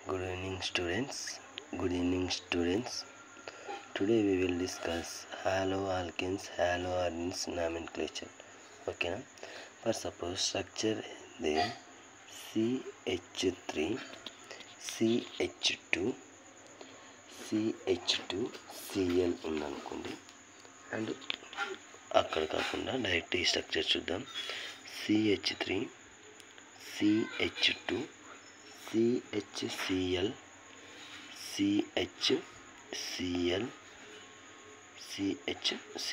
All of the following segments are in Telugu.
Good evening students. Today we will discuss haloalkanes, haloarenes nomenclature. Okay na? For suppose structure the CH3 CH2 CH2Cl ఉందనుకోండి. అండ్ అక్కడ కాకుండా డైరెక్ట్ ఈ స్ట్రక్చర్ చూద్దాం. CH3 CH2 CHCl CHCl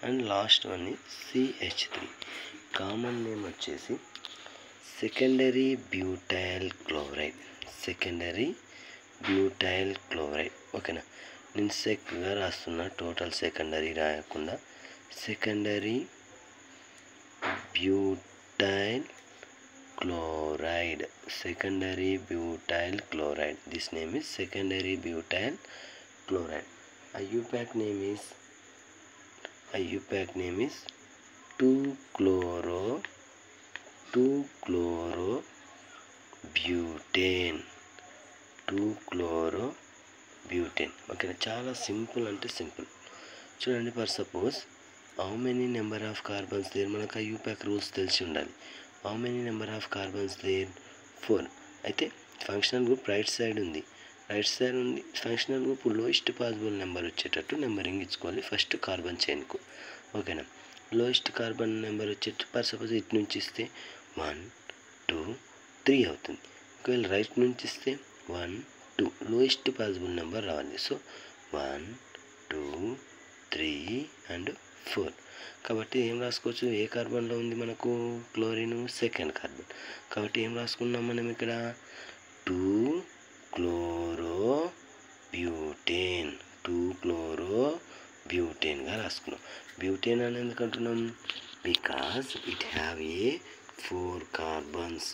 and last one CH3. Common name వచ్చేసి సెకండరీ బ్యూటైల్ క్లోరైడ్. ఓకేనా? నేను సెక్గా రాస్తున్నా, టోటల్ సెకండరీ రాయకుండా secondary butyl chloride. This name is secondary butyl chloride. IUPAC name is 2-chlorobutane. Okay, చాలా సింపుల్ అంటే సింపుల్. చూడండి, for suppose how many number of carbons there, మనకు IUPAC రూల్స్ తెలిసి ఉండాలి. హౌ మెనీ నెంబర్ ఆఫ్ కార్బన్స్ దేర్? 4. అయితే ఫంక్షనల్ గ్రూప్ రైట్ సైడ్ ఉంది. Functional group lowest possible number వచ్చేటట్టు నెంబరింగ్ ఇచ్చుకోవాలి ఫస్ట్ కార్బన్ చైన్కు. ఓకేనా? లోయెస్ట్ కార్బన్ నెంబర్ వచ్చేటట్టు ఫర్ సపోజ్ ఇటు నుంచి ఇస్తే 1 2 3 అవుతుంది. ఒకవేళ రైట్ నుంచి ఇస్తే 1 2 లోయెస్ట్ పాసిబుల్ నెంబర్ రావాలి. So 1 2 3 and 4. కాబట్టి ఏం రాసుకోవచ్చు? ఏ కార్బన్లో ఉంది మనకు క్లోరిన్? Second carbon. కాబట్టి ఏం రాసుకున్నాం మనం ఇక్కడ? 2-chlorobutane రాసుకున్నాం. బ్యూటేన్ అని ఎందుకు అంటున్నాం? Because it have a 4 carbons.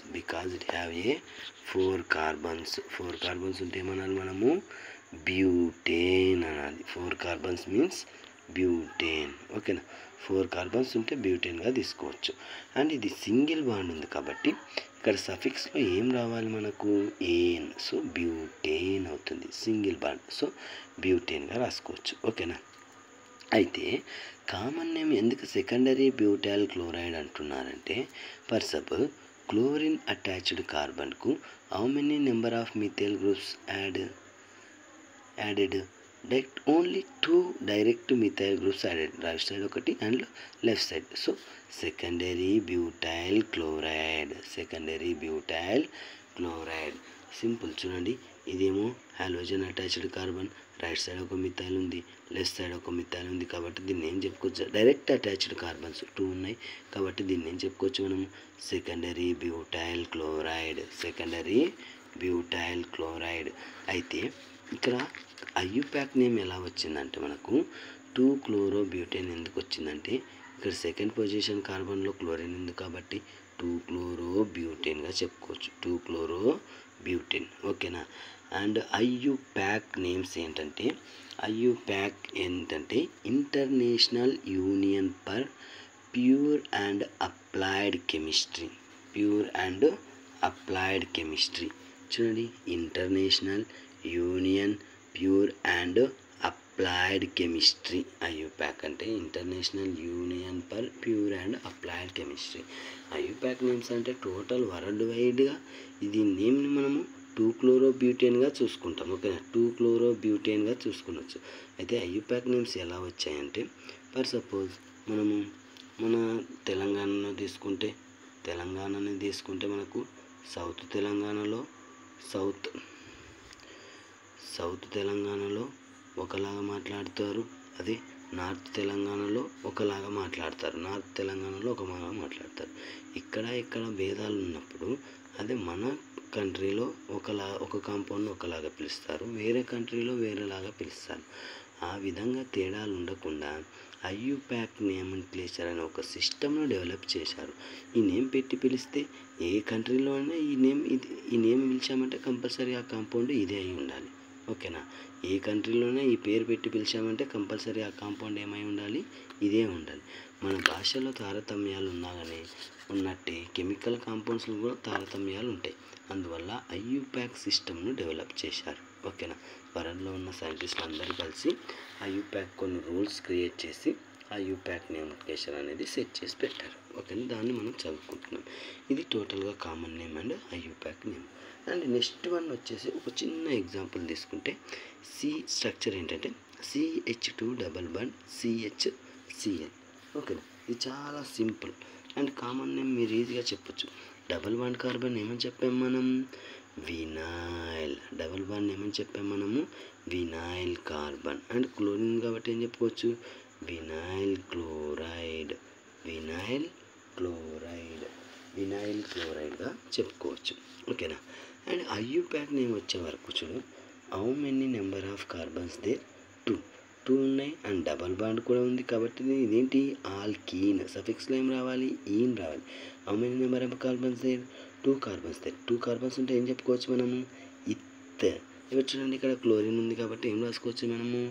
4 carbons ఉంటే ఏమనాలి మనము? బ్యూటేన్ అనాలి. 4 కార్బన్స్ మీన్స్ బ్యూటేన్. ఓకేనా? 4 కార్బన్స్ ఉంటే బ్యూటేన్గా తీసుకోవచ్చు. అండ్ ఇది సింగిల్ బాండ్ ఉంది కాబట్టి ఇక్కడ సఫిక్స్లో ఏం రావాలి మనకు? ఏన్. సో బ్యూటేన్ అవుతుంది. సింగిల్ బాండ్, సో బ్యూటేన్గా రాసుకోవచ్చు. ఓకేనా? అయితే కామన్ నేమ్ ఎందుకు సెకండరీ బ్యూటైల్ క్లోరైడ్ అంటున్నారంటే, ఫర్ సపోజ్ క్లోరిన్ అటాచ్డ్ కార్బన్కు how many number of methyl groups added? Direct only 2 direct methyl groups added. Right side ఒకటి and left side. So secondary butyl chloride. Simple. చూడండి, ఇదేమో halogen attached carbon, right side ఒక మిథైల్ ఉంది, లెఫ్ట్ సైడ్ ఒక మిథైల్ ఉంది. కాబట్టి దీన్ని ఏం చెప్పుకోవచ్చు? డైరెక్ట్ అటాచ్డ్ కార్బన్స్ 2 ఉన్నాయి కాబట్టి దీన్ని ఏం చెప్పుకోవచ్చు మనం? Secondary butyl chloride. అయితే ఇక్కడ IUPAC నేమ్ ఎలా వచ్చిందంటే మనకు 2-chlorobutane ఎందుకు వచ్చిందంటే, ఇక్కడ సెకండ్ పొజిషన్ కార్బన్లో క్లోరిన్ ఉంది కాబట్టి 2-chlorobutanega చెప్పుకోవచ్చు. 2-chlorobutane. ఓకేనా? అండ్ IUPAC నేమ్స్ ఏంటంటే, international union for pure and applied chemistry. చూడండి, international union pure and applied chemistry. IUPAC అంటే international union for pure and applied chemistry. IUPAC names అంటే టోటల్ వరల్డ్ వైడ్గా ఇది నేమ్ని మనము 2-chlorobutaneగా చూసుకుంటాం. ఓకేనా? 2-chlorobutaneగా చూసుకోవచ్చు. అయితే IUPAC నేమ్స్ ఎలా వచ్చాయంటే, ఫర్ సపోజ్ మనము మన తెలంగాణని తీసుకుంటే మనకు సౌత్ తెలంగాణలో ఒకలాగా మాట్లాడతారు, అదే నార్త్ తెలంగాణలో ఒకలాగా మాట్లాడతారు. ఇక్కడ భేదాలు ఉన్నప్పుడు అదే మన కంట్రీలో ఒక కాంపౌండ్ను ఒకలాగా పిలుస్తారు, వేరే కంట్రీలో వేరేలాగా పిలుస్తారు. ఆ విధంగా తేడాలు ఉండకుండా IUPAC నేమ్క్లేచర్ అనే ఒక సిస్టమ్ను డెవలప్ చేశారు. ఈ నేమ్ పెట్టి పిలిస్తే ఏ కంట్రీలో అయినా ఈ నేమ్ పిలిచామంటే కంపల్సరీ ఆ కాంపౌండ్ ఇదే అయి ఉండాలి. ఓకేనా? ఏ కంట్రీలోనే ఈ పేరు పెట్టి పిలిచామంటే కంపల్సరీ ఆ కాంపౌండ్ ఏమై ఉండాలి? ఇదే ఉండాలి. మన భాషలో తారతమ్యాలు ఉన్నా కానీ ఉన్నట్టే కెమికల్ కాంపౌండ్స్లో కూడా తారతమ్యాలు ఉంటాయి. అందువల్ల ఐయుపాక్ సిస్టమ్ను డెవలప్ చేశారు. ఓకేనా. వరల్డ్లో ఉన్న సైంటిస్టులు అందరూ కలిసి ఐయుపాక్ కొన్ని రూల్స్ క్రియేట్ చేసి ఐయుపాక్ నోటిఫికేషన్ అనేది సెట్ చేసి పెట్టారు. ఓకేనా. దాన్ని మనం చదువుకుంటున్నాం. ఇది టోటల్గా common name and IUPAC name. And next one వచ్చేసి ఒక చిన్న ఎగ్జాంపుల్ తీసుకుంటే సి స్ట్రక్చర్ ఏంటంటే CH2 డబల్ బాండ్ CHCl. ఓకేనా. ఇది చాలా సింపుల్ అండ్ కామన్ నేమ్ మీరు ఈజీగా చెప్పొచ్చు. డబల్ బాండ్ కార్బన్ ఏమని చెప్పాం మనం? వినైల్. డబల్ బాండ్ ఏమని చెప్పాం మనము? Vinyl carbon. అండ్ క్లోరిన్ కాబట్టి ఏం చెప్పుకోవచ్చు? Vinyl chloride. Vinyl chloride. Vinyl క్లోరైడ్గా చెప్పుకోవచ్చు. ఓకేనా. అండ్ ఐయుపాక్ నేమ్ వచ్చే వరకు చూడు, how many number of carbons there? 2 ఉన్నాయి. అండ్ డబల్ బాండ్ కూడా ఉంది కాబట్టి ఇదేంటి? ఆల్కీన్. సఫిక్స్లో ఏం రావాలి? ఈన్ రావాలి. How many number of carbons there? 2 carbons there. 2 carbons ఉంటే ఏం చెప్పుకోవచ్చు మనము? ఇత్. ఇక్కడ చూడండి, ఇక్కడ క్లోరిన్ ఉంది కాబట్టి ఏం రాసుకోవచ్చు మనము?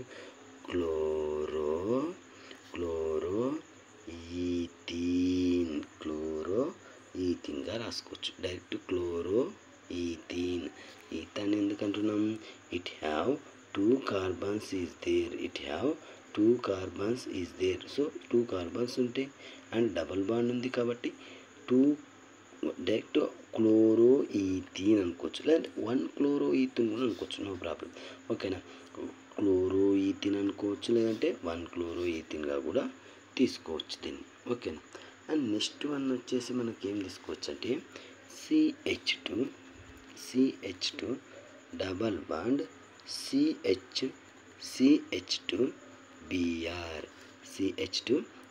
Chloro ethene. క్లోరో ఈథీన్గా రాసుకోవచ్చు. Direct chloro ethene. ఈథాన్ ఎందుకు అంటున్నాం? It have 2 carbons is there. It have 2 carbons is there. So 2 carbons ఉంటే అండ్ డబల్ బాండ్ ఉంది కాబట్టి 2 డైరెక్ట్ క్లోరో ఈథీన్ అనుకోవచ్చు. లేదంటే 1 క్లోరో ఈథీన్ కూడా అనుకోవచ్చు. No problem. ఓకేనా. క్లోరో ఈథీన్ అనుకోవచ్చు, లేదంటే 1 క్లోరో ఈథీన్గా కూడా తీసుకోవచ్చు దీన్ని. ఓకేనా. అండ్ నెక్స్ట్ వన్ వచ్చేసి మనకి ఏం తీసుకోవచ్చు అంటే CH2 డబల్ బాండ్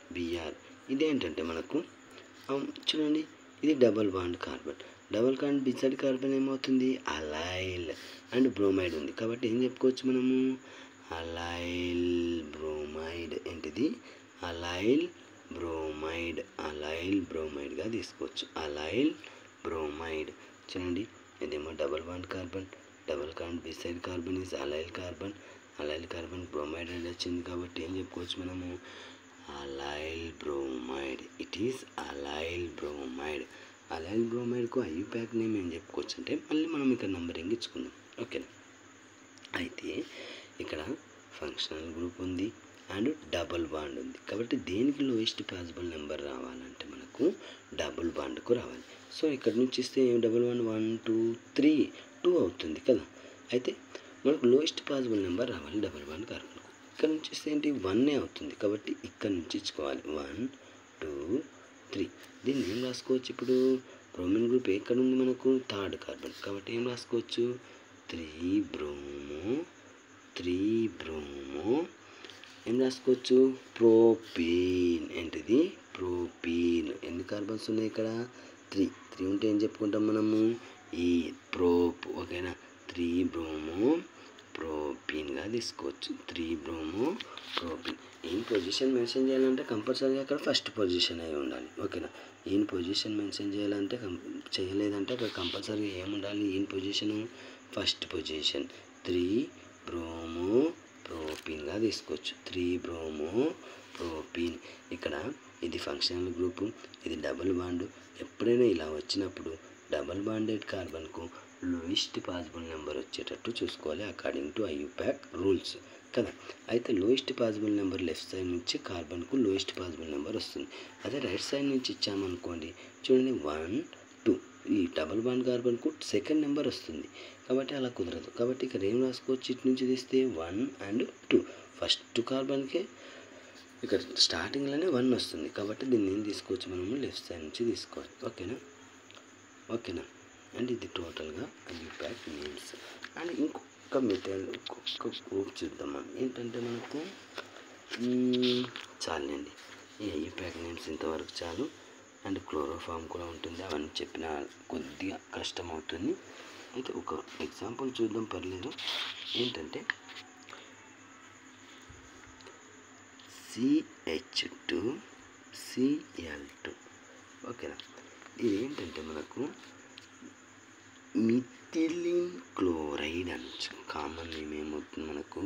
CH2Br. ఇదేంటంటే మనకు చూడండి, ఇది double bond carbon. Double bond beside carbon ఏమవుతుంది? అలైల్. అండ్ బ్రోమైడ్ ఉంది కాబట్టి ఏం చెప్పుకోవచ్చు మనము? Allyl bromide. ఏంటిది? అలైల్ బ్రోమైడ్గా తీసుకోవచ్చు. Allyl bromide. చూడండి, ఇదేమో double bond carbon. Double bond beside carbon is allyl carbon bromide అని వచ్చింది కాబట్టి ఏం చెప్పుకోవచ్చు మనము? Allyl bromide. It is allyl బ్రోమైడ్కు ఐయుపాక్ నేమ్ ఏం చెప్పుకోవచ్చు అంటే మళ్ళీ మనం ఇక్కడ నంబరింగ్ ఇచ్చుకుందాం. ఓకేనా. అయితే ఇక్కడ ఫంక్షనల్ గ్రూప్ ఉంది అండ్ డబుల్ బాండ్ ఉంది కాబట్టి దేనికి లోయెస్ట్ పాసిబుల్ నెంబర్ రావాలంటే మనకు డబుల్ బాండ్కు రావాలి. సో ఇక్కడ నుంచి ఇస్తే డబుల్ బాండ్ 1 2 3 2 అవుతుంది కదా. అయితే మనకు లోయెస్ట్ పాసిబుల్ నెంబర్ రావాలి డబుల్ బాండ్ కార్బన్కు. ఇక్కడ నుంచి ఇస్తే ఏంటి? 1 అవుతుంది కాబట్టి ఇక్కడ నుంచి ఇచ్చుకోవాలి. 1 2 3. దీన్ని ఏం రాసుకోవచ్చు ఇప్పుడు? బ్రోమిన్ గ్రూప్ ఎక్కడ ఉంది మనకు? థర్డ్ కార్బన్ కాబట్టి ఏం రాసుకోవచ్చు? 3 బ్రోమో ఏం రాసుకోవచ్చు? ప్రోపీన్. ఏంటిది? ప్రోపీన్. ఎన్ని కార్బన్స్ ఉన్నాయి ఇక్కడ? 3 ఉంటే ఏం చెప్పుకుంటాం మనము? ఈ ప్రోప్. ఓకేనా. 3 బ్రోమో ప్రోపీన్గా తీసుకోవచ్చు. 3 బ్రోమో ప్రోపీన్. ఈయన పొజిషన్ మెన్షన్ చేయాలంటే కంపల్సరీగా అక్కడ ఫస్ట్ పొజిషన్ అయి ఉండాలి. ఓకేనా. ఈయన పొజిషన్ మెన్షన్ చేయాలంటే చేయలేదంటే అక్కడ కంపల్సరీగా ఏముండాలి? ఈయన పొజిషను ఫస్ట్ పొజిషన్. 3 బ్రోమో ప్రోపీన్గా తీసుకోవచ్చు. 3 బ్రోమో ప్రోపీన్. ఇక్కడ ఇది ఫంక్షనల్ గ్రూపు, ఇది డబుల్ బాండ్. ఎప్పుడైనా ఇలా వచ్చినప్పుడు డబుల్ బాండెడ్ కార్బన్కు లోయెస్ట్ పాసిబుల్ నెంబర్ వచ్చేటట్టు చూసుకోవాలి అకార్డింగ్ టు ఐయుపాక్ రూల్స్ కదా. అయితే lowest possible number left side నుంచి కార్బన్కు లోయెస్ట్ పాసిబుల్ నెంబర్ వస్తుంది. అదే రైట్ సైడ్ నుంచి ఇచ్చామనుకోండి, చూడండి 1 2 ఈ డబుల్ బాండ్ కార్బన్కు సెకండ్ నెంబర్ వస్తుంది కాబట్టి అలా కుదరదు. కాబట్టి ఇక్కడ ఏం రాసుకోవచ్చు? ఇటు నుంచి తీస్తే 1 and 2. ఫస్ట్ కార్బన్కే ఇక్కడ స్టార్టింగ్లోనే 1 వస్తుంది కాబట్టి దీన్ని ఏం తీసుకోవచ్చు మనము? లెఫ్ట్ సైడ్ నుంచి తీసుకోవాలి. ఓకేనా. అండ్ ఇది టోటల్గా ఐయుపాక్ నేమ్స్. అండ్ ఇంకొక మెథడ్, ఇంకొక గ్రూప్ చూద్దాం మనం. ఏంటంటే మనకు చాలండి ఈ ఐయుపాక్ నేమ్స్ ఇంతవరకు చాలు. అండ్ క్లోరోఫామ్ కూడా ఉంటుంది, అవన్నీ చెప్పిన కొద్దిగా కష్టం అవుతుంది. అయితే ఒక ఎగ్జాంపుల్ చూద్దాం, పర్లేదు. ఏంటంటే CH2Cl2. ఓకేనా. ఇది ఏంటంటే మనకు మిథిలిన్ క్లోరైడ్ అనొచ్చు. కామన్ నేమ్ ఏమవుతుంది మనకు?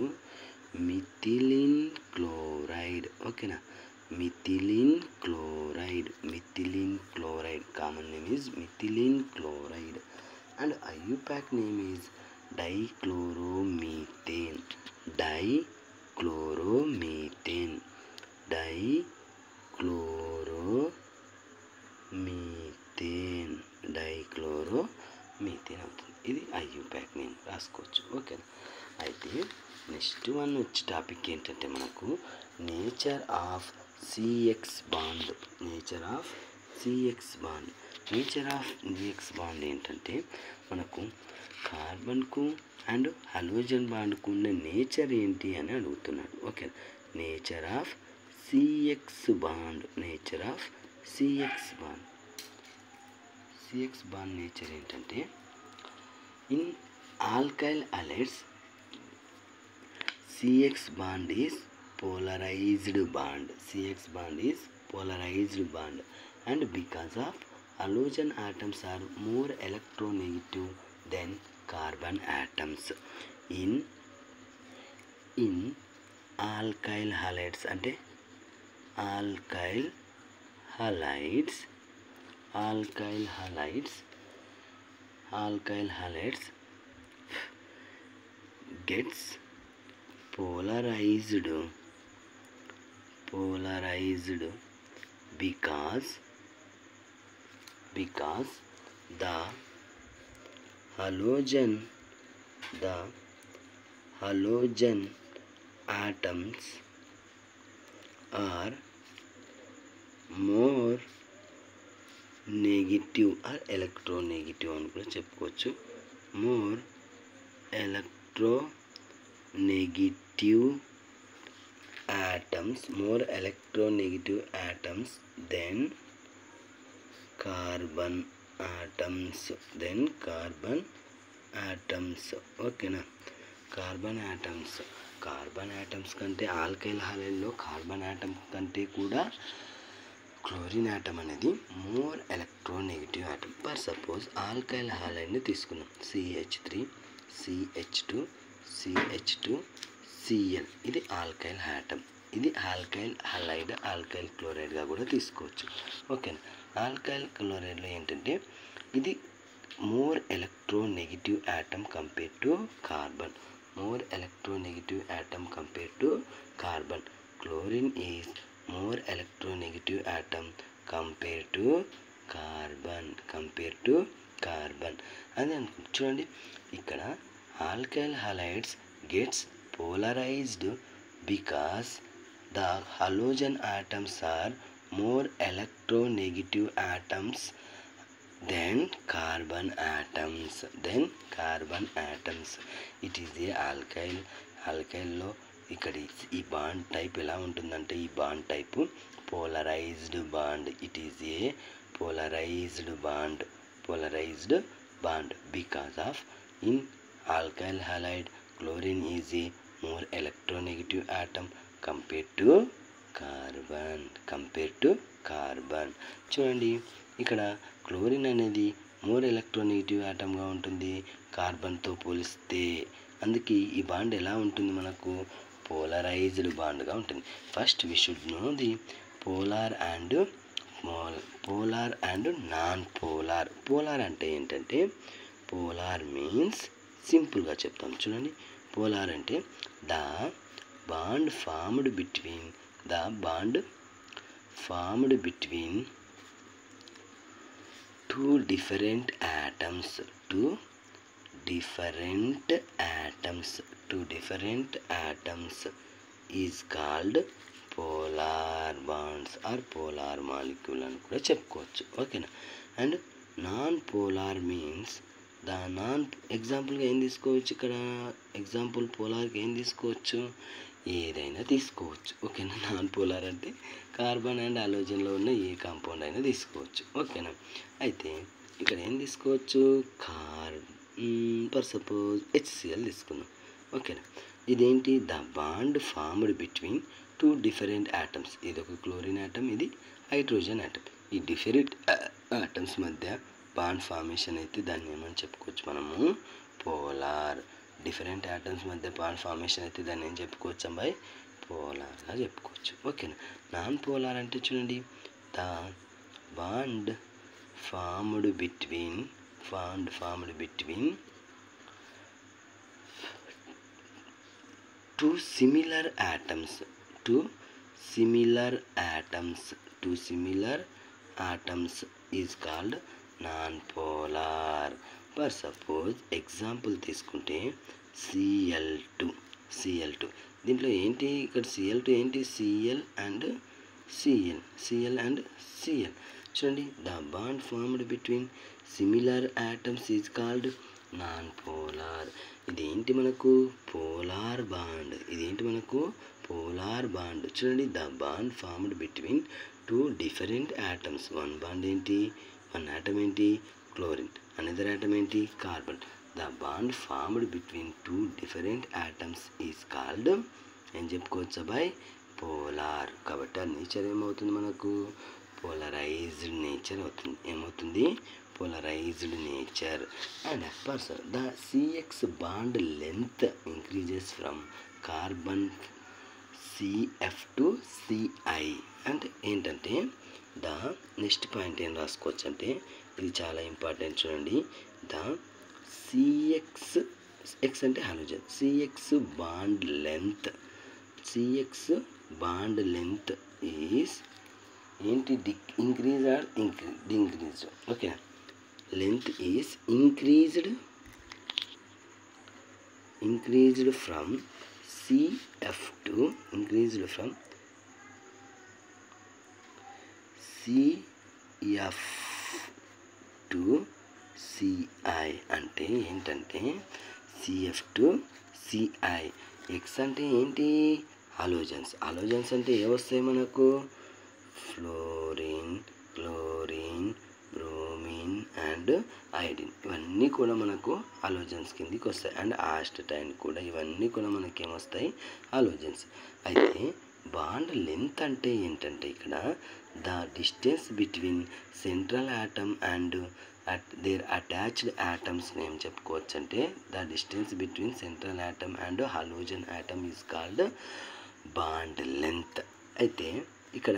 Methylene chloride. ఓకేనా. methylene chloride. Methylene chloride. Common name is methylene chloride. And IUPAC name is dichloromethane. Dichloromethane. Dichloromethane. Dichloromethane అవుతుంది. ఇది IUPAC నేమ్ రాసుకోవచ్చు. ఓకేనా. అయితే నెక్స్ట్ వన్ వచ్చే టాపిక్ ఏంటంటే మనకు nature of CX bond. Nature of CX bond. Nature of CX bond ఏంటంటే మనకు కార్బన్కు అండ్ హలోజన్ బాండ్కు ఉన్న నేచర్ ఏంటి అని అడుగుతున్నాడు. Okay. Nature of CX bond. Nature of CX bond. CX bond nature ఏంటంటే in alkyl halides CX bond is polarized bond. CX bond is polarized bond, and because of halogen atoms are more electronegative than carbon atoms. In alkyl halides ante alkyl halides gets polarized because the halogen atoms are more negative or electronegative అని కూడా చెప్పుకోవచ్చు. more electronegative atoms than carbon atoms. ఓకేనా. కార్బన్ ఆటమ్స్ కంటే ఆల్కైల్ హాలైడ్లో కార్బన్ ఆటమ్ కంటే కూడా క్లోరిన్ ఆటమ్ అనేది more electronegative atom. For suppose alkyl హాలైడ్ని తీసుకున్నాం. CH3 CH2 CH2 Cl. ఇది ఆల్కైల్ ఆటమ్. ఇది ఆల్కైల్ హలైడ్, ఆల్కైల్ క్లోరైడ్గా కూడా తీసుకోవచ్చు. ఓకేనా. ఆల్కైల్ క్లోరైడ్లో ఏంటంటే ఇది more electronegative atom compare to carbon. Chlorine is more electronegative atom compare to carbon అని అనుకుంటు. చూడండి ఇక్కడ alkyl halides gets polarized because the halogen atoms are more electronegative atoms than carbon atoms. It is a alkyl. ఇక్కడ ఈ బాండ్ టైప్ ఎలా ఉంటుందంటే ఈ bond type polarised bond. It is a polarised bond because of in alkyl halide chlorine is a more electronegative atom compared to carbon. చూడండి ఇక్కడ క్లోరిన్ అనేది మోర్ ఎలక్ట్రోనెగటివ్ ఆటమ్గా ఉంటుంది కార్బన్తో పోలిస్తే. అందుకే ఈ బాండ్ ఎలా ఉంటుంది మనకు పోలరైజ్డ్ బాండ్గా ఉంటుంది. First we should know the polar and non polar. Polar అంటే ఏంటంటే పోలార్ మీన్స్ సింపుల్గా చెప్తాం. చూడండి పోలార్ అంటే the bond formed between two different atoms is called polar bonds or polar molecule అని కూడా చెప్పుకోవచ్చు. ఓకేనా. అండ్ నాన్ పోలార్ మీన్స్ ఎగ్జాంపుల్గా ఏం తీసుకోవచ్చు. ఇక్కడ ఎగ్జాంపుల్ పోలార్కి ఏం తీసుకోవచ్చు, ఏదైనా తీసుకోవచ్చు. ఓకేనా. నాన్ పోలార్ అంటే కార్బన్ అండ్ హాలోజన్లో ఉన్న ఏ కాంపౌండ్ అయినా తీసుకోవచ్చు. ఓకేనా. అయితే ఇక్కడ ఏం తీసుకోవచ్చు, ఫర్ సపోజ్ HCl తీసుకుందాం. ఓకేనా. ఇదేంటి, the bond formed between two different atoms. ఇది ఒక క్లోరిన్ ఆటమ్, ఇది హైడ్రోజన్ ఆటమ్. ఈ డిఫరెంట్ ఆటమ్స్ మధ్య బాండ్ ఫార్మేషన్ అయితే దాన్ని ఏమని చెప్పుకోవచ్చు మనము, పోలార్. డిఫరెంట్ ఆటమ్స్ మధ్య బాండ్ ఫార్మేషన్ అయితే దాన్ని ఏం చెప్పుకోవచ్చు అబ్బాయి, పోలార్గా చెప్పుకోవచ్చు. ఓకేనా. నాన్ పోలార్ అంటే చూడండి, the bond formed between two similar atoms is called non-polar. For suppose example తీసుకుంటే Cl2 దీంట్లో ఏంటి, ఇక్కడ Cl2 ఏంటి, Cl and Cl చూడండి. The bond formed between similar atoms is called non polar. ఇదేంటి మనకు పోలార్ బాండ్, చూడండి. The bond formed between two different atoms. One atom ఏంటి క్లోరిన్, అనదర్ ఆటమ్ ఏంటి carbon. The bond formed between two different atoms is called ఏం చెప్పుకోవచ్చు అబ్బాయి, పోలార్. కాబట్టి ఆ నేచర్ ఏమవుతుంది మనకు, పోలరైజ్డ్ నేచర్ అవుతుంది. ఏమవుతుంది, polarised nature. And the CX bond length increases from carbon CF to CI. అంటే ఏంటంటే ద నెక్స్ట్ పాయింట్ ఏం రాసుకోవచ్చు అంటే, ఇది చాలా ఇంపార్టెంట్ చూడండి. ద CX అంటే halogen, CX bond length is ఏంటి, increase or increased. Okay, length is increased from CF to CI. అంటే ఏంటంటే CF to CI. X అంటే ఏంటి, హాలోజన్స్ అంటే ఏమొస్తాయి మనకు, fluorine, chlorine, bromine and iodine. ఇవన్నీ కూడా మనకు హాలోజన్స్ కిందికి వస్తాయి. అండ్ ఆస్టటైన్ కూడా, ఇవన్నీ కూడా మనకి ఏమొస్తాయి, హాలోజన్స్. అయితే బాండ్ లెంత్ అంటే ఏంటంటే ఇక్కడ the distance between central atom and their attached atoms ఏం చెప్పుకోవచ్చు అంటే, the distance between central atom and halogen atom is called bond length. అయితే ఇక్కడ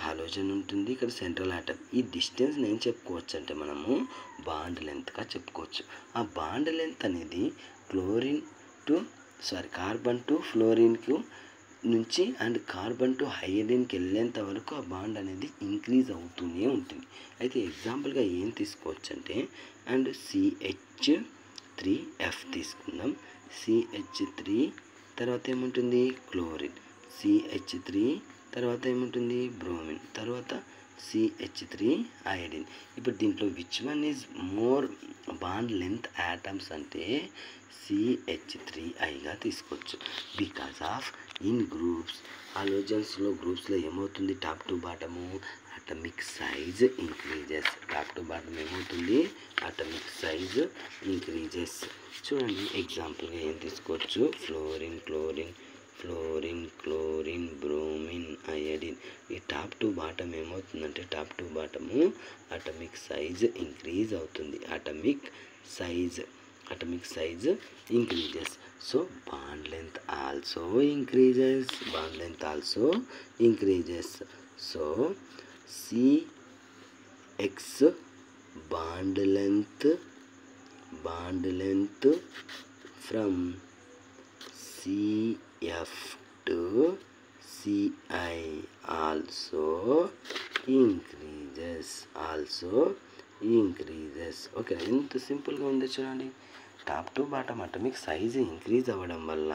హాలోజన్ ఉంటుంది, ఇక్కడ సెంట్రల్ ఆటమ్. ఈ డిస్టెన్స్ ఏం చెప్పుకోవచ్చు అంటే మనము బాండ్ లెంత్గా చెప్పుకోవచ్చు. ఆ బాండ్ లెంత్ అనేది కార్బన్ టు ఫ్లోరిన్కు నుంచి అండ్ కార్బన్ టు హైడ్రోజన్కి వెళ్ళేంత వరకు ఆ బాండ్ అనేది ఇంక్రీజ్ అవుతూనే ఉంటుంది. అయితే ఎగ్జాంపుల్గా ఏం తీసుకోవచ్చు అంటే, అండ్ CH3F తీసుకుందాం. CH3 తర్వాత ఏముంటుంది, క్లోరిన్. CH3 తర్వాత ఏముంటుంది, బ్రోమిన్. తర్వాత CH3 ఐడిన్. ఇప్పుడు దీంట్లో which one is more bond length atoms అంటే CH3Iగా తీసుకోవచ్చు. బికాస్ ఆఫ్ ఇన్ గ్రూప్స్, హాలోజన్స్లో గ్రూప్స్లో ఏమవుతుంది, top to bottom atomic size increases. Top to bottom ఏమవుతుంది, అటమిక్ సైజ్ ఇంక్రీజెస్. చూడండి ఎగ్జాంపుల్గా ఏం తీసుకోవచ్చు, ఫ్లోరిన్, క్లోరిన్, బ్రోమిన్, ఐడిన్. ఈ టాప్ టు బాటమ్ ఏమవుతుందంటే, top to bottom atomic size increase అవుతుంది. Atomic size increases. So bond length also increases. So CX bond length from CF to CI also increases. Okay, ఎంత సింపుల్గా ఉంది చూడండి. Top to bottom atomic size increase అవ్వడం వల్ల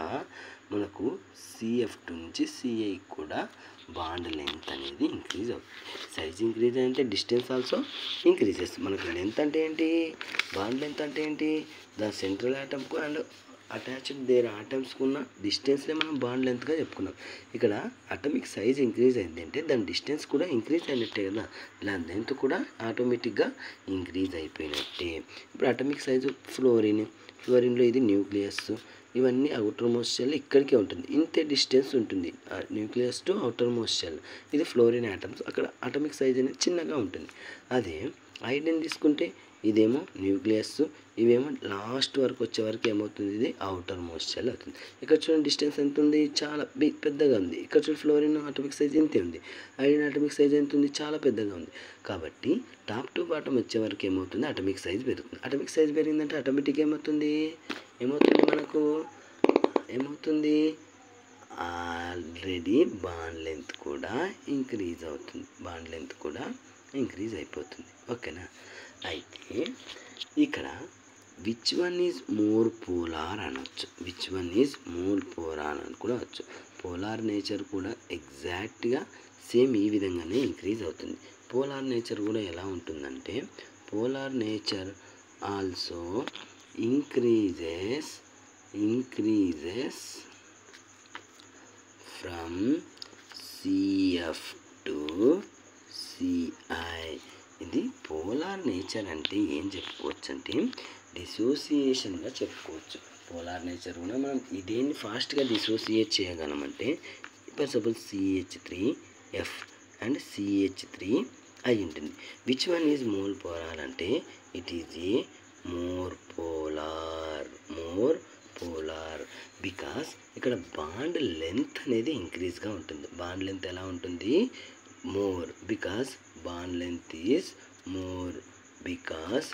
మనకు CF నుంచి CI కూడా బాండ్ లెంత్ అనేది ఇంక్రీజ్ అవుతుంది. సైజ్ ఇంక్రీజ్ అంటే డిస్టెన్స్ ఆల్సో ఇంక్రీజెస్. మనకు లెంత్ అంటే ఏంటి, బాండ్ లెంత్ అంటే ఏంటి, దాని సెంట్రల్ ఆటమ్కు అండ్ అటాచ్డ్ దేర్ ఆటమ్స్కి ఉన్న డిస్టెన్స్నే మనం బాండ్ లెంత్గా చెప్పుకున్నాం. ఇక్కడ అటమిక్ సైజ్ ఇంక్రీజ్ అయింది అంటే దాని డిస్టెన్స్ కూడా ఇంక్రీజ్ అయినట్టే కదా, దాని లెంత్ కూడా ఆటోమేటిక్గా ఇంక్రీజ్ అయిపోయినట్టే. ఇప్పుడు అటమిక్ సైజు ఫ్లోరిన్లో ఇది న్యూక్లియస్, ఇవన్నీ అవుటర్ మోస్ట్ షెల్ ఇక్కడికే ఉంటుంది, ఇంతే డిస్టెన్స్ ఉంటుంది nucleus to outermost shell. ఇది ఫ్లోరిన్ ఆటమ్స్, అక్కడ అటమిక్ సైజ్ అనేది చిన్నగా ఉంటుంది. అదే ఐడిన్ తీసుకుంటే ఇదేమో న్యూక్లియస్, ఇవేమో లాస్ట్ వరకు వచ్చే వరకు ఏమవుతుంది, ఇది అవుటర్ మోస్ట్ షెల్ అవుతుంది. ఇక్కడ చూడండి డిస్టెన్స్ ఎంత ఉంది, చాలా పెద్దగా ఉంది. ఇక్కడ చూడండి ఫ్లోరిన్ అటామిక్ సైజ్ ఇంతే ఉంది, ఐడిన్ అటామిక్ సైజ్ ఎంత ఉంది, చాలా పెద్దగా ఉంది. కాబట్టి టాప్ టు బాటమ్ వచ్చే వరకు ఏమవుతుంది, అటామిక్ సైజ్ పెరుగుతుంది. అటామిక్ సైజ్ పెరిగిందంటే ఆటోమేటిక్గా ఏమవుతుంది మనకు ఏమవుతుంది, ఆల్రెడీ బాండ్ లెంత్ కూడా ఇంక్రీజ్ అవుతుంది, బాండ్ లెంత్ కూడా ఇంక్రీజ్ అయిపోతుంది. ఓకేనా. అయితే ఇక్కడ which one is more polar అనొచ్చు, which one is more polar అని కూడా వచ్చు. పోలార్ నేచర్ కూడా ఎగ్జాక్ట్గా సేమ్ ఈ విధంగానే ఇంక్రీజ్ అవుతుంది. పోలార్ నేచర్ కూడా ఎలా ఉంటుందంటే, polar nature also increases from CF to CI. ఇది పోలార్ నేచర్ అంటే ఏం చెప్పుకోవచ్చు అంటే డిసోసియేషన్గా చెప్పుకోవచ్చు. పోలార్ నేచర్ కూడా మనం ఇదేంటి ఫాస్ట్గా డిసోసియేట్ చేయగలమంటే, for suppose CH3F and CH3I ఉంటుంది. Which one is more polar అంటే it is a more polar because ఇక్కడ బాండ్ లెంత్ అనేది ఇంక్రీజ్గా ఉంటుంది. బాండ్ లెంత్ ఎలా ఉంటుంది, more, because bond length is more, because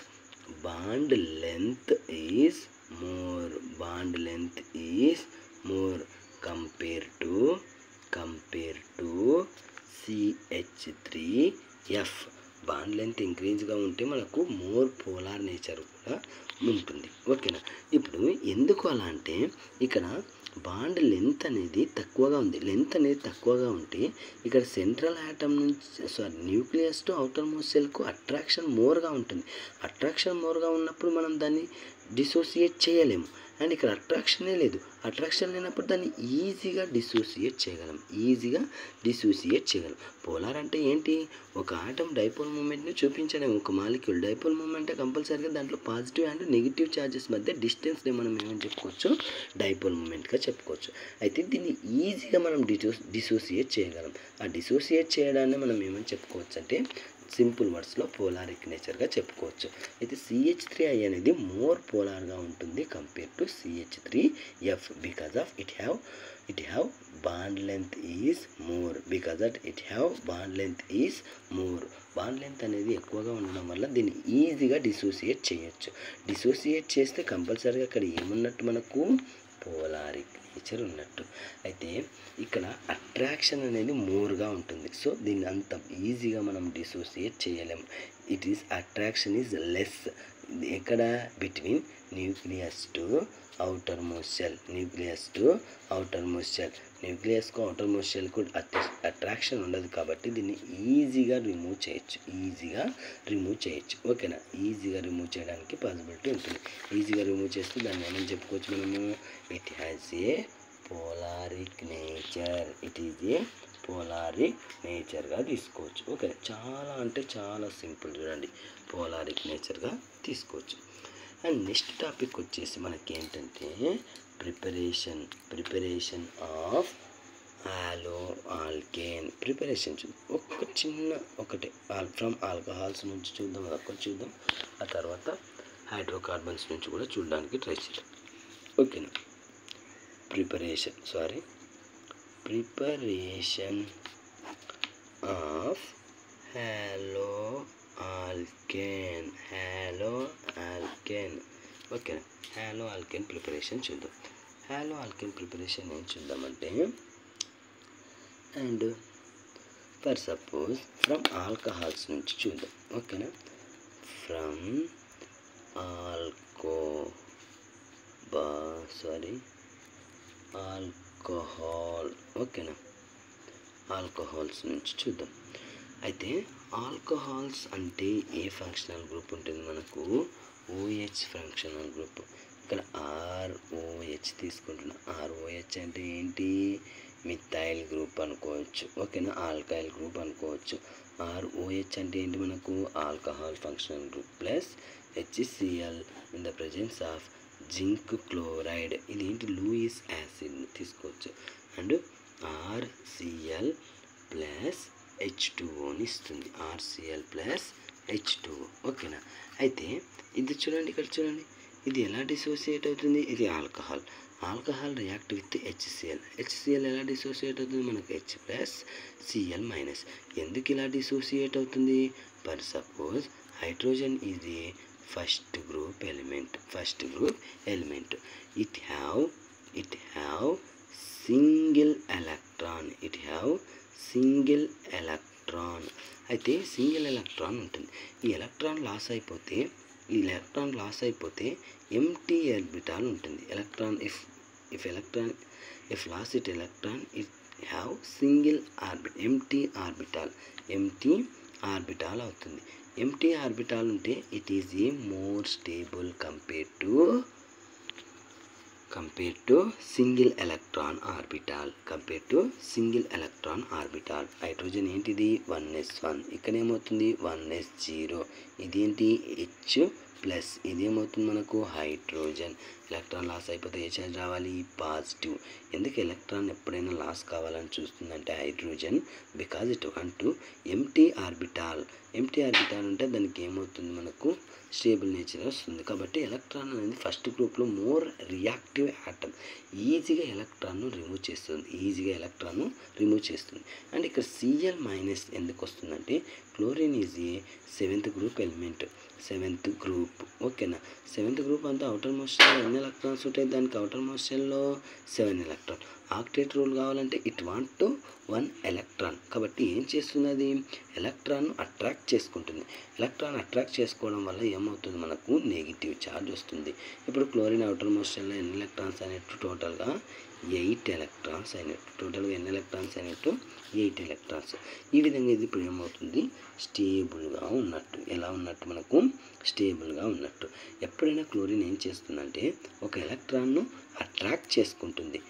bond length is more compare to CH3F. Bond length ఇంక్రీజ్గా ఉంటే మనకు మోర్ పోలార్ నేచర్ కూడా ఉంటుంది. ఓకేనా. ఇప్పుడు ఎందుకు అలా అంటే, ఇక్కడ బాండ్ లెంత్ అనేది తక్కువగా ఉంది. లెంత్ అనేది తక్కువగా ఉంటే ఇక్కడ సెంట్రల్ ఆటమ్ నుంచి న్యూక్లియస్ టు అవుటర్ మోస్ట్ సెల్కు అట్రాక్షన్ మోర్గా ఉంటుంది. అట్రాక్షన్ మోర్గా ఉన్నప్పుడు మనం దాన్ని డిసోసియేట్ చేయలేము. అండ్ ఇక్కడ అట్రాక్షనే లేదు. అట్రాక్షన్ లేనప్పుడు దాన్ని ఈజీగా డిసోసియేట్ చేయగలం. పోలార్ అంటే ఏంటి, ఒక ఆటమ్ డైపోల్ మూమెంట్ని చూపించడం. ఒక మాలిక్యూల్ డైపోల్ మూమెంట్ కంపల్సరీగా దాంట్లో పాజిటివ్ అండ్ నెగిటివ్ ఛార్జెస్ మధ్య డిస్టెన్స్ని మనం ఏమని చెప్పుకోవచ్చు, డైపోల్ మూమెంట్గా చెప్పుకోవచ్చు. అయితే దీన్ని ఈజీగా మనం డిసోసియేట్ చేయగలం. ఆ డిసోసియేట్ చేయడాన్ని మనం ఏమని చెప్పుకోవచ్చు అంటే సింపుల్ వర్డ్స్లో పోలారిక్ నేచర్గా చెప్పుకోవచ్చు. అయితే CH3I అనేది మోర్ పోలార్గా ఉంటుంది compare to CH3F because of it have bond length is more, bond length అనేది ఎక్కువగా ఉండడం వల్ల దీన్ని ఈజీగా డిసోసియేట్ చేయొచ్చు. డిసోసియేట్ చేస్తే కంపల్సరీగా అక్కడ ఏమున్నట్టు, మనకు పోలారిక్ నేచర్ ఉన్నట్టు. అయితే ఇక్కడ అట్రాక్షన్ అనేది మోర్గా ఉంటుంది. సో దీన్ని అంత ఈజీగా మనం డిసోసియేట్ చేయలేము. అట్రాక్షన్ ఈజ్ లెస్ ఎక్కడ, between nucleus to outermost shell, న్యూక్లియస్కు అవుటర్ మోస్ట్ సెల్కు అట్రాక్షన్ ఉండదు. కాబట్టి దీన్ని ఈజీగా రిమూవ్ చేయొచ్చు. ఓకేనా. ఈజీగా రిమూవ్ చేయడానికి పాసిబిలిటీ ఉంటుంది. ఈజీగా రిమూవ్ చేస్తే దాన్ని ఏమని చెప్పుకోవచ్చు మనము, ఇట్ హ్యాస్ ఏ పోలారిక్ నేచర్గా తీసుకోవచ్చు. ఓకే. చాలా అంటే చాలా సింపుల్, చూడండి, పోలారిక్ నేచర్గా తీసుకోవచ్చు. అండ్ నెక్స్ట్ టాపిక్ వచ్చేసి మనకి ఏంటంటే preparation of halo alkane preparation. ఒకటే ఫ్రమ్ ఆల్కహాల్స్ నుంచి చూద్దాం, అదొక్కటి చూద్దాం. ఆ తర్వాత హైడ్రోకార్బన్స్ నుంచి కూడా చూడడానికి ట్రై చేద్దాం. ఓకేనా. Preparation of halo alkane. ఓకేనా. హాలో ఆల్కేన్ ప్రిపరేషన్ చూద్దాం. హాలో ఆల్కేన్ ప్రిపరేషన్ ఏం చూద్దామంటే, and for suppose from alcohols నుంచి చూద్దాం. ఓకేనా. From alcohol. ఓకేనా. ఆల్కహాల్స్ నుంచి చూద్దాం. అయితే ఆల్కహాల్స్ అంటే ఏ ఫంక్షనల్ గ్రూప్ ఉంటుంది మనకు, OH ఫంక్షనల్ గ్రూప్. ఇక్కడ ROH తీసుకుంటున్నా. ROH అంటే ఏంటి, మిథైల్ గ్రూప్ అనుకోవచ్చు. ఓకేనా. ఆల్కైల్ గ్రూప్ అనుకోవచ్చు. ROH అంటే ఏంటి మనకు, alcohol functional group plus HCl in the presence of zinc chloride. ఇది ఏంటి, లూయిస్ యాసిడ్ తీసుకోవచ్చు. అండ్ RCl ప్లస్ H2Oని ఇస్తుంది. RCl plus H2O. ఓకేనా. అయితే ఇది చూడండి, ఇక్కడ చూడండి, ఇది ఎలా డిసోసియేట్ అవుతుంది, ఇది alcohol. Alcohol react with HCl. HCl ఎలా డిసోసియేట్ అవుతుంది, మనకు H+Cl-. ఎందుకు ఇలా డిసోసియేట్ అవుతుంది, for suppose hydrogen is a first group element. It have single electron. అయితే సింగిల్ ఎలక్ట్రాన్ ఉంటుంది. ఈ ఎలక్ట్రాన్ లాస్ అయిపోతే ఎంటీ ఆర్బిటాల్ ఉంటుంది. Electron if loss it electron it have single empty orbital అవుతుంది. ఎంటీ ఆర్బిటాల్ ఉంటే it is a more stable compare to single electron orbital. Hydrogen ఏంటిది 1s1, ఇక్కడ ఏమవుతుంది 1s0. ఇదేంటి H+, ఇదేమవుతుంది మనకు హైడ్రోజన్. ఎలక్ట్రాన్ లాస్ అయిపోతే ఏ ఛార్జ్ రావాలి, పాజిటివ్. ఎందుకు ఎలక్ట్రాన్ ఎప్పుడైనా లాస్ కావాలని చూస్తుందంటే hydrogen, because it want to empty orbital ఉంటే దానికి ఏమవుతుంది, మనకు స్టేబుల్ నేచర్ వస్తుంది. కాబట్టి ఎలక్ట్రాన్ అనేది ఫస్ట్ గ్రూప్లో మోర్ రియాక్టివ్ ఆటమ్. ఈజీగా ఎలక్ట్రాన్ను రిమూవ్ చేస్తుంది. అండ్ ఇక్కడ Cl- ఎందుకు వస్తుందంటే chlorine is a 7th group element. 7th group. ఓకేనా. 7th గ్రూప్ అంతా అవుటర్ మోస్ట్ షెల్లో ఎన్ని ఎలక్ట్రాన్స్ ఉంటాయి, దానికి అవుటర్ మోస్ట్ షెల్లో 7 ఎలక్ట్రాన్. ఆక్టేట్ రూల్ కావాలంటే ఇట్ వాంట్ టు 1 ఎలక్ట్రాన్. కాబట్టి ఏం చేస్తుంది, అది ఎలక్ట్రాన్ను అట్రాక్ట్ చేసుకుంటుంది. అట్రాక్ట్ చేసుకోవడం వల్ల ఏమవుతుంది, మనకు నెగిటివ్ ఛార్జ్ వస్తుంది. ఇప్పుడు క్లోరిన్ అవుటర్ మోస్ట్ షెల్లో ఎన్ని ఎలక్ట్రాన్స్ అయినట్టు, టోటల్గా 8 ఎలక్ట్రాన్స్ అయినట్టు. 8 ఎలక్ట్రాన్స్. ఈ విధంగా ఇది ఇప్పుడు ఏమవుతుంది, స్టేబుల్గా ఉన్నట్టు. ఎలా ఉన్నట్టు, మనకు స్టేబుల్గా ఉన్నట్టు. ఎప్పుడైనా క్లోరిన్ ఏం చేస్తుందంటే ఒక ఎలక్ట్రాన్ను అట్రాక్ట్ చేసుకుంటుంది.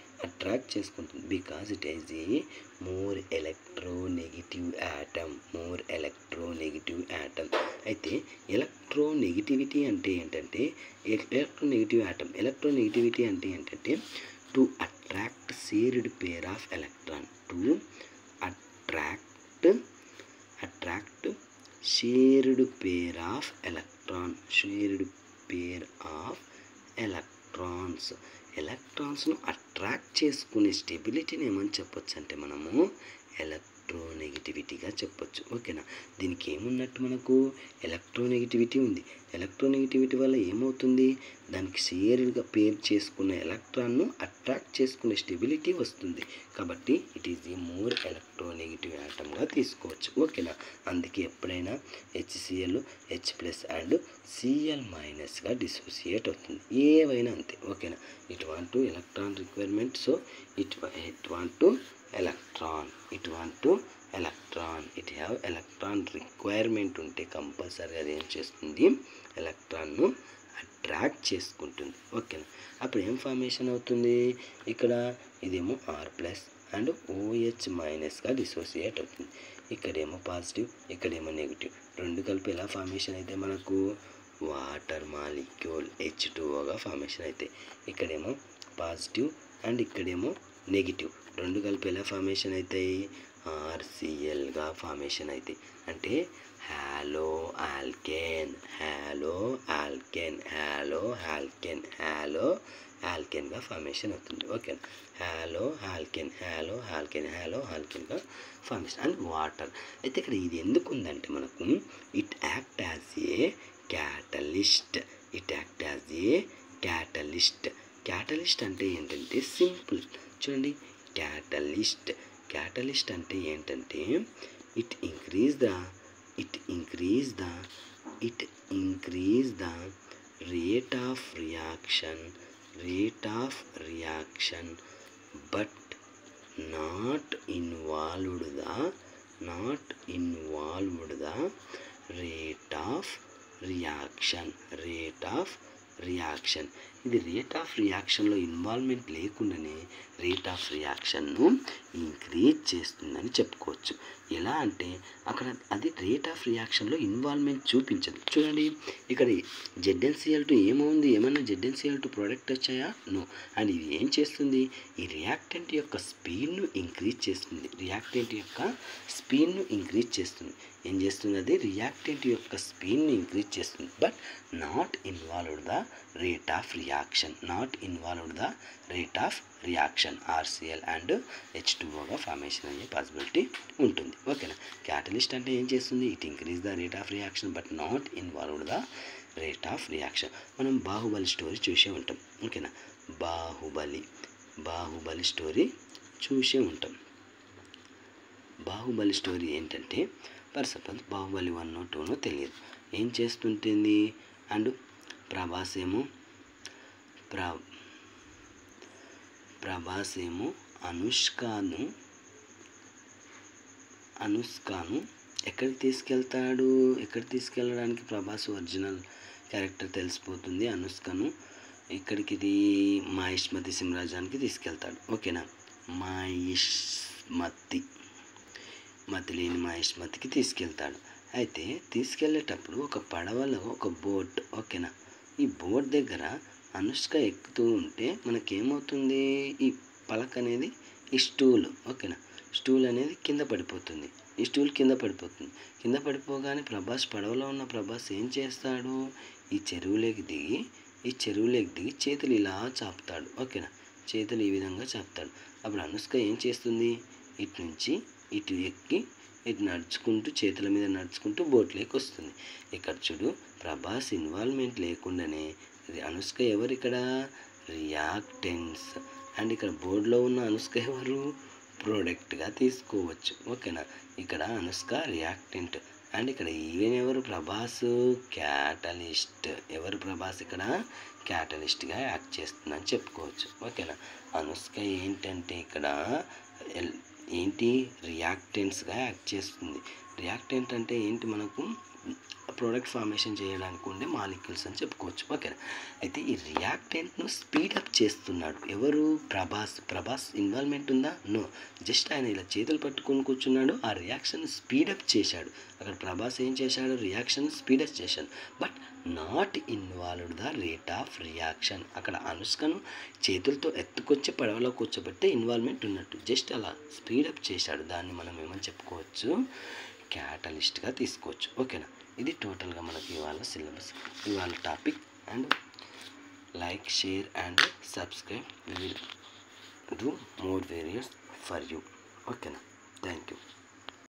Because it is a more electronegative atom. అయితే ఎలక్ట్రోనెగటివిటీ అంటే ఏంటంటే to attract shared pair of electron. Shared pair of ఎలక్ట్రాన్స్ను అట్రాక్ట్ చేసుకునే స్టెబిలిటీని ఏమని చెప్పొచ్చు అంటే మనము ఎలక్ట్రోనెగటివిటీగా చెప్పొచ్చు. ఓకేనా. దీనికి ఏమున్నట్టు, మనకు ఎలక్ట్రోనెగటివిటీ ఉంది. ఎలక్ట్రోనెగటివిటీ వల్ల ఏమవుతుంది, దానికి షేర్డ్గా పేర్ చేసుకున్న ఎలక్ట్రాన్ను అట్రాక్ట్ చేసుకునే స్టెబిలిటీ వస్తుంది. కాబట్టి it is a more electronegative యాటమ్గా తీసుకోవచ్చు. ఓకేనా. అందుకే ఎప్పుడైనా HCl H+ and Cl- dissociate అవుతుంది. ఏవైనా అంతే. ఓకేనా. It want to electron requirement, so it want to electron. It have electron requirement ఉంటే కంపల్సరీగా అది ఏం చేస్తుంది, ఎలక్ట్రాన్ను అట్రాక్ట్ చేసుకుంటుంది. ఓకేనా. అప్పుడు ఏం ఫార్మేషన్ అవుతుంది, ఇక్కడ ఇదేమో R+ అండ్ OH- డిసోసియేట్ అవుతుంది. ఇక్కడేమో పాజిటివ్, ఇక్కడేమో నెగిటివ్. రెండు కలిపి ఎలా ఫార్మేషన్ అయితే మనకు వాటర్ మాలిక్యూల్ H2Oగా ఫార్మేషన్ అయితే, ఇక్కడేమో పాజిటివ్ అండ్ ఇక్కడేమో నెగిటివ్. రెండు కలిపి ఎలా ఫార్మేషన్ అవుతాయి, RClగా ఫార్మేషన్ అవుతాయి. అంటే హ్యాలో ఆల్కేన్గా ఫార్మేషన్ అవుతుంది. ఓకేనా. హ్యాలో ఆల్కేన్గా ఫార్మేషన్. And water. అయితే ఇక్కడ ఇది ఎందుకు ఉందంటే మనకు it act as a catalyst. Catalyst అంటే ఏంటంటే సింపుల్. చూడండి, క్యాటలిస్ట్ అంటే ఏంటంటే it increase the rate of reaction but not involved the rate of reaction. ఇది రేట్ ఆఫ్ రియాక్షన్లో ఇన్వాల్వ్మెంట్ లేకుండానే రేట్ ఆఫ్ రియాక్షన్ను ఇంక్రీజ్ చేస్తుందని చెప్పుకోవచ్చు. ఎలా అంటే అక్కడ అది రేట్ ఆఫ్ రియాక్షన్లో ఇన్వాల్వ్మెంట్ చూపించదు. చూడండి ఇక్కడ ZnCl2 ఏమవుంది, ఏమన్నా ZnCl2 ప్రోడక్ట్ వచ్చాయా? నో. అండ్ ఇది ఏం చేస్తుంది, ఈ రియాక్టెంట్ యొక్క స్పీడ్ను ఇంక్రీజ్ చేస్తుంది. ఏం చేస్తుంది, అది రియాక్టెంట్ యొక్క స్పీడ్ని ఇంక్రీజ్ చేస్తుంది. But not involved the rate of reaction RCl and H2Oగా ఫార్మేషన్ అయ్యే పాసిబిలిటీ ఉంటుంది. ఓకేనా. క్యాటలిస్ట్ అంటే ఏం చేస్తుంది, it increase the rate of reaction but not involved the rate of reaction. మనం బాహుబలి స్టోరీ చూసే ఉంటాం. ఓకేనా. బాహుబలి స్టోరీ చూసే ఉంటాం. బాహుబలి స్టోరీ ఏంటంటే ఫర్ సపోజ్ బాహుబలి 1 2 తెలియదు, ఏం చేస్తుంటుంది, అండ్ ప్రభాస్ ఏమో అనుష్కను ఎక్కడికి తీసుకెళ్ళడానికి ప్రభాస్ ఒరిజినల్ క్యారెక్టర్ తెలిసిపోతుంది. అనుష్కను ఇక్కడికి ఇది మహిష్మతి సింరాజానికి తీసుకెళ్తాడు. ఓకేనా. మతిలేని మహిష్మతికి తీసుకెళ్తాడు. అయితే తీసుకెళ్ళేటప్పుడు ఒక పడవలో ఒక బోట్, ఓకేనా, ఈ బోట్ దగ్గర అనుష్క ఎక్కుతూ ఉంటే మనకేమవుతుంది, ఈ పలక అనేది ఈ స్టూల్, ఓకేనా, స్టూల్ అనేది కింద పడిపోతుంది. కింద పడిపోగానే పడవలో ఉన్న ప్రభాస్ ఏం చేస్తాడు, ఈ చెరువులోకి దిగి చేతులు ఇలా చాపుతాడు. ఓకేనా. చేతులు ఈ విధంగా చాపుతాడు. అప్పుడు అనుష్క ఏం చేస్తుంది, ఇటు నుంచి ఇటు ఎక్కి ఇటు నడుచుకుంటూ చేతుల మీద నడుచుకుంటూ బోట్లోకి వస్తుంది. ఇక్కడ చూడు, ప్రభాస్ ఇన్వాల్వ్మెంట్ లేకుండానే అనుష్క ఎవరు ఇక్కడ, రియాక్టెంట్స్. అండ్ ఇక్కడ బోర్డులో ఉన్న అనుష్క ఎవరు, ప్రోడక్ట్గా తీసుకోవచ్చు. ఓకేనా. ఇక్కడ అనుష్క రియాక్టెంట్ అండ్ ఇక్కడ ఈవెన్ ఎవరు, ప్రభాస్ క్యాటలిస్ట్. ప్రభాస్ ఇక్కడ క్యాటలిస్ట్గా యాక్ట్ చేస్తుందని చెప్పుకోవచ్చు. ఓకేనా. అనుష్క ఏంటంటే ఇక్కడ రియాక్టెంట్స్గా యాక్ట్ చేస్తుంది. రియాక్టెంట్ అంటే ఏంటి, మనకు ప్రోడక్ట్ ఫార్మేషన్ చేయడానికి ఉండే మాలిక్యూల్స్ అని చెప్పుకోవచ్చు. ఓకేనా. అయితే ఈ రియాక్టెంట్ను స్పీడప్ చేస్తున్నాడు ఎవరు, ప్రభాస్ ఇన్వాల్వ్మెంట్ ఉందా? నో. జస్ట్ ఆయన ఇలా చేతులు పట్టుకొని కూర్చున్నాడు, ఆ రియాక్షన్ స్పీడప్ చేశాడు. అక్కడ ప్రభాస్ ఏం చేశాడు, రియాక్షన్ స్పీడప్ చేశాడు. But not involved the rate of reaction. అక్కడ అనుష్కను చేతులతో ఎత్తుకొచ్చి పడవలో కూర్చోబెట్టే ఇన్వాల్వ్మెంట్ ఉన్నట్టు, జస్ట్ అలా స్పీడప్ చేశాడు. దాన్ని మనం ఏమని చెప్పుకోవచ్చు, క్యాటలిస్ట్గా తీసుకోవచ్చు. ఓకేనా. ఇది టోటల్గా మనకి ఇవాళ సిలబస్, ఇవాళ topic. And like, share and subscribe. We will do more videos for you. ఓకేనా. Thank you.